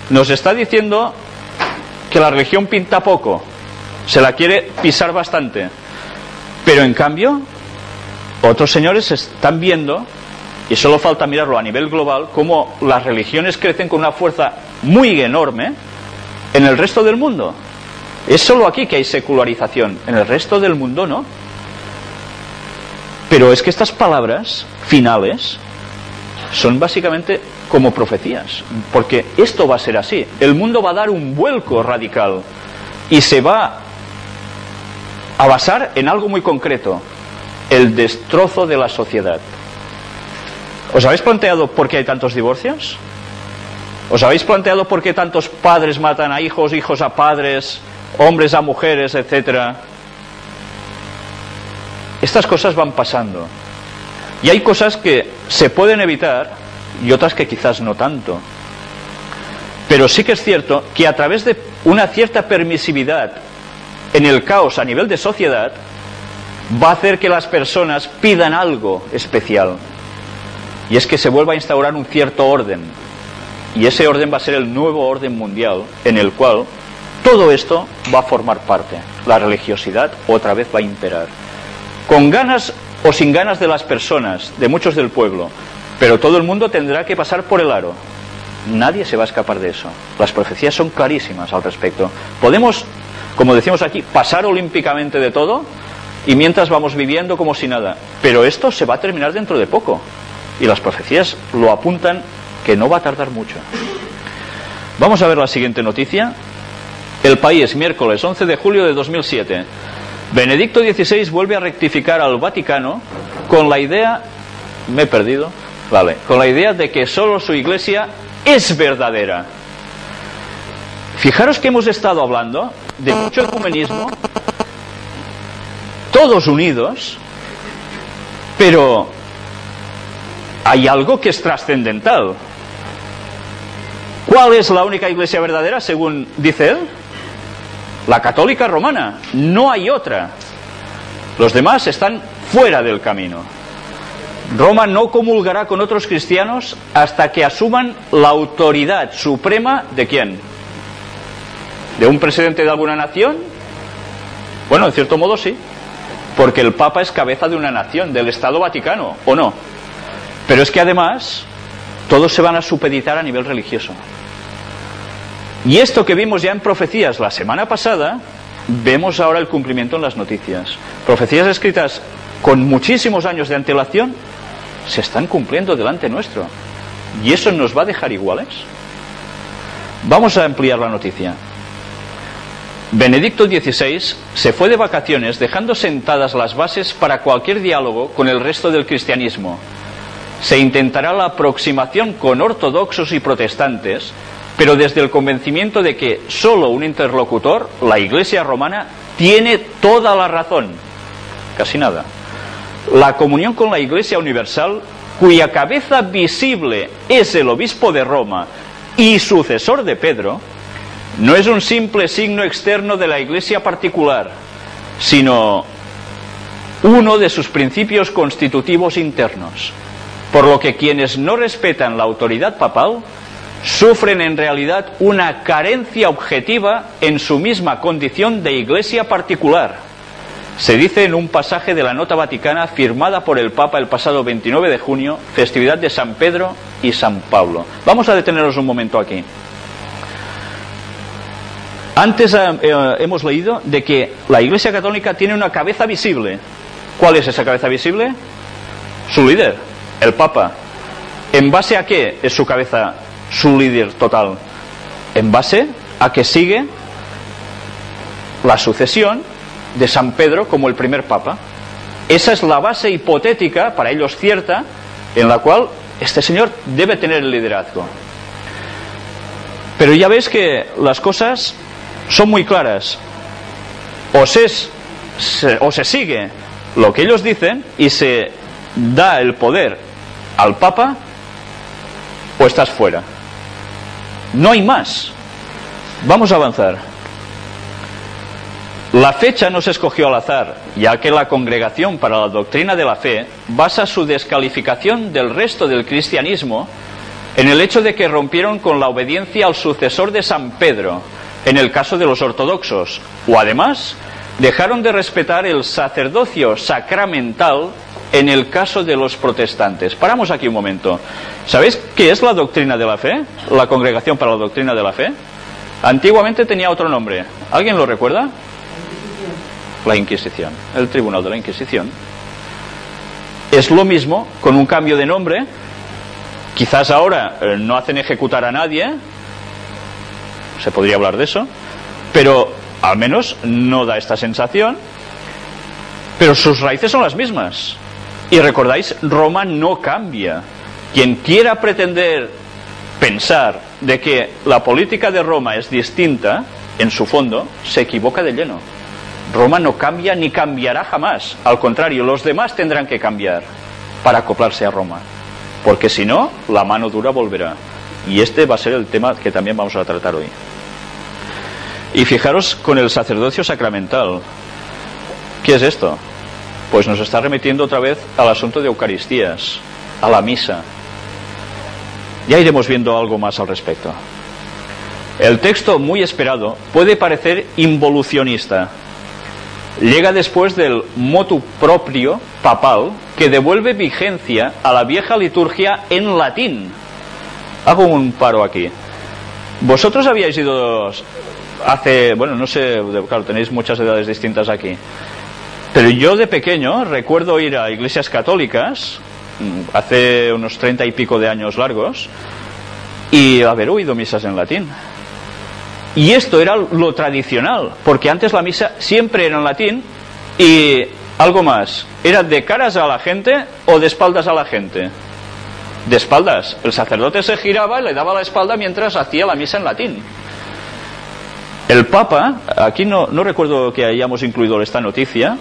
nos está diciendo que la religión pinta poco, se la quiere pisar bastante, pero en cambio otros señores están viendo, y solo falta mirarlo a nivel global, cómo las religiones crecen con una fuerza muy enorme en el resto del mundo. Es solo aquí que hay secularización, en el resto del mundo no. Pero es que estas palabras finales son básicamente como profecías, porque esto va a ser así. El mundo va a dar un vuelco radical y se va a basar en algo muy concreto: el destrozo de la sociedad. ¿Os habéis planteado por qué hay tantos divorcios? ¿Os habéis planteado por qué tantos padres matan a hijos, hijos a padres, hombres a mujeres, etcétera? Estas cosas van pasando. Y hay cosas que se pueden evitar y otras que quizás no tanto. Pero sí que es cierto que a través de una cierta permisividad en el caos a nivel de sociedad, va a hacer que las personas pidan algo especial. Y es que se vuelva a instaurar un cierto orden. Y ese orden va a ser el nuevo orden mundial, en el cual todo esto va a formar parte. La religiosidad otra vez va a imperar. Con ganas o sin ganas de las personas, de muchos del pueblo, pero todo el mundo tendrá que pasar por el aro. Nadie se va a escapar de eso. Las profecías son clarísimas al respecto. Podemos, como decimos aquí, pasar olímpicamente de todo y mientras vamos viviendo como si nada. Pero esto se va a terminar dentro de poco. Y las profecías lo apuntan que no va a tardar mucho. Vamos a ver la siguiente noticia. El País, miércoles 11 de julio de 2007. Benedicto XVI vuelve a rectificar al Vaticano con la idea... Me he perdido. Vale. Con la idea de que solo su iglesia es verdadera. Fijaros que hemos estado hablando de mucho ecumenismo, todos unidos, pero hay algo que es trascendental. ¿Cuál es la única iglesia verdadera según dice él? La católica romana. No hay otra. Los demás están fuera del camino. Roma no comulgará con otros cristianos hasta que asuman la autoridad suprema ¿de quién? ¿De un presidente de alguna nación? Bueno, en cierto modo sí, porque el Papa es cabeza de una nación, del Estado Vaticano, ¿o no? Pero es que además todos se van a supeditar a nivel religioso. Y esto que vimos ya en profecías la semana pasada, vemos ahora el cumplimiento en las noticias. Profecías escritas con muchísimos años de antelación se están cumpliendo delante nuestro. ¿Y eso nos va a dejar iguales? Vamos a ampliar la noticia. Benedicto XVI se fue de vacaciones dejando sentadas las bases para cualquier diálogo con el resto del cristianismo. Se intentará la aproximación con ortodoxos y protestantes, pero desde el convencimiento de que solo un interlocutor, la Iglesia romana, tiene toda la razón. Casi nada. La comunión con la Iglesia universal, cuya cabeza visible es el obispo de Roma y sucesor de Pedro, no es un simple signo externo de la Iglesia particular, sino uno de sus principios constitutivos internos. Por lo que quienes no respetan la autoridad papal sufren en realidad una carencia objetiva en su misma condición de Iglesia particular. Se dice en un pasaje de la Nota Vaticana firmada por el Papa el pasado 29 de junio, festividad de San Pedro y San Pablo. Vamos a detenernos un momento aquí. Antes hemos leído de que la Iglesia Católica tiene una cabeza visible. ¿Cuál es esa cabeza visible? Su líder, el Papa. ¿En base a qué es su cabeza, su líder total? En base a que sigue la sucesión de San Pedro como el primer Papa. Esa es la base hipotética, para ellos cierta, en la cual este señor debe tener el liderazgo. Pero ya ves que las cosas son muy claras. O se sigue lo que ellos dicen y se da el poder al Papa, o estás fuera. No hay más. Vamos a avanzar. La fecha no se escogió al azar, ya que la Congregación para la Doctrina de la Fe basa su descalificación del resto del cristianismo en el hecho de que rompieron con la obediencia al sucesor de San Pedro, en el caso de los ortodoxos, o además dejaron de respetar el sacerdocio sacramental en el caso de los protestantes. Paramos aquí un momento. ¿Sabéis qué es la doctrina de la fe? La Congregación para la Doctrina de la Fe. Antiguamente tenía otro nombre. ¿Alguien lo recuerda? La Inquisición. El Tribunal de la Inquisición. Es lo mismo, con un cambio de nombre. Quizás ahora no hacen ejecutar a nadie. Se podría hablar de eso. Pero al menos no da esta sensación. Pero sus raíces son las mismas. Y recordáis, Roma no cambia. Quien quiera pretender pensar de que la política de Roma es distinta, en su fondo, se equivoca de lleno. Roma no cambia ni cambiará jamás. Al contrario, los demás tendrán que cambiar para acoplarse a Roma. Porque si no, la mano dura volverá. Y este va a ser el tema que también vamos a tratar hoy. Y fijaros con el sacerdocio sacramental. ¿Qué es esto? Pues nos está remitiendo otra vez al asunto de Eucaristías, a la misa. Ya iremos viendo algo más al respecto. El texto muy esperado puede parecer involucionista. Llega después del motu proprio papal que devuelve vigencia a la vieja liturgia en latín. Hago un paro aquí. Vosotros habíais ido hace, bueno, no sé, claro, tenéis muchas edades distintas aquí. Pero yo de pequeño recuerdo ir a iglesias católicas, hace unos 30 y pico de años largos, y haber oído misas en latín. Y esto era lo tradicional, porque antes la misa siempre era en latín, y algo más, ¿era de caras a la gente o de espaldas a la gente? De espaldas. El sacerdote se giraba y le daba la espalda mientras hacía la misa en latín. El Papa, aquí no recuerdo que hayamos incluido esta noticia,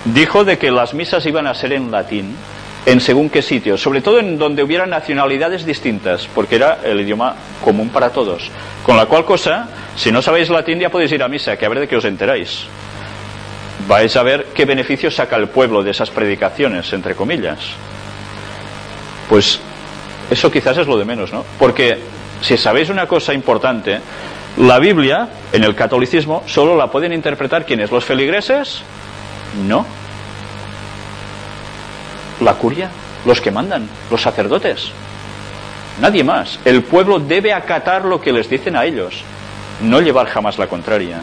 dijo de que las misas iban a ser en latín, en según qué sitios, sobre todo en donde hubiera nacionalidades distintas, porque era el idioma común para todos. Con la cual cosa, si no sabéis latín ya podéis ir a misa, que a ver de qué os enteráis. Vais a ver qué beneficio saca el pueblo de esas predicaciones, entre comillas. Pues eso quizás es lo de menos, ¿no? Porque si sabéis una cosa importante, la Biblia, en el catolicismo, solo la pueden interpretar ¿quiénes? ¿Los feligreses? No. La curia, los que mandan, los sacerdotes. Nadie más. El pueblo debe acatar lo que les dicen a ellos, no llevar jamás la contraria.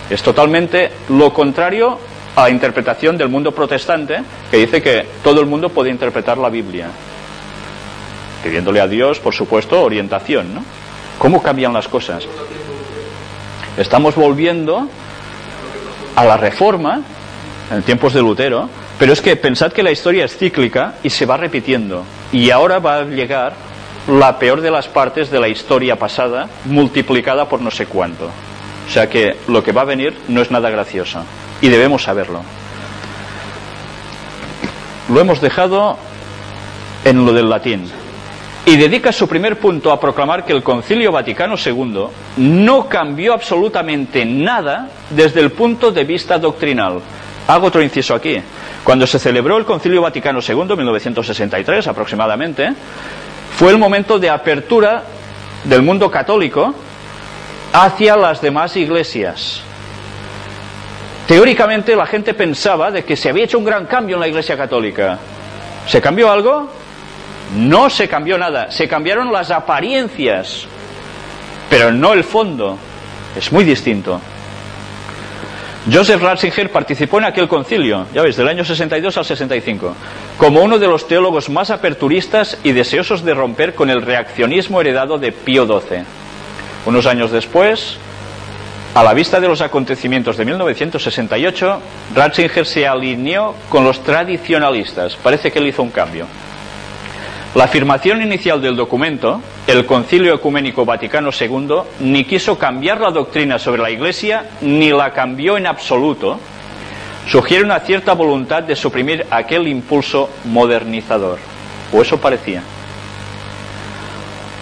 Es totalmente lo contrario a la interpretación del mundo protestante, que dice que todo el mundo puede interpretar la Biblia, pidiéndole a Dios, por supuesto, orientación, ¿no? ¿Cómo cambian las cosas? Estamos volviendo a la Reforma en tiempos de Lutero, pero es que pensad que la historia es cíclica y se va repitiendo, y ahora va a llegar la peor de las partes de la historia pasada multiplicada por no sé cuánto. O sea que lo que va a venir no es nada gracioso y debemos saberlo. Lo hemos dejado en lo del latín. Y dedica su primer punto a proclamar que el Concilio Vaticano II no cambió absolutamente nada desde el punto de vista doctrinal. Hago otro inciso aquí. Cuando se celebró el Concilio Vaticano II, en 1963 aproximadamente, fue el momento de apertura del mundo católico hacia las demás iglesias. Teóricamente la gente pensaba de que se había hecho un gran cambio en la Iglesia Católica. ¿Se cambió algo? No se cambió nada, se cambiaron las apariencias, pero no el fondo. Es muy distinto. Joseph Ratzinger participó en aquel concilio, ya veis, del año 62 al 65, como uno de los teólogos más aperturistas y deseosos de romper con el reaccionismo heredado de Pío XII. Unos años después, a la vista de los acontecimientos de 1968, Ratzinger se alineó con los tradicionalistas. Parece que él hizo un cambio. La afirmación inicial del documento, el Concilio Ecuménico Vaticano II, ni quiso cambiar la doctrina sobre la Iglesia, ni la cambió en absoluto. Sugiere una cierta voluntad de suprimir aquel impulso modernizador. O eso parecía.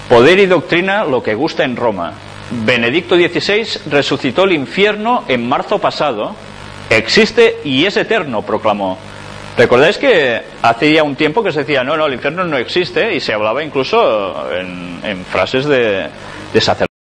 Poder y doctrina, lo que gusta en Roma. Benedicto XVI resucitó el infierno en marzo pasado. Existe y es eterno, proclamó. ¿Recordáis que hace ya un tiempo que se decía, no, el infierno no existe, y se hablaba incluso en frases de sacerdotes?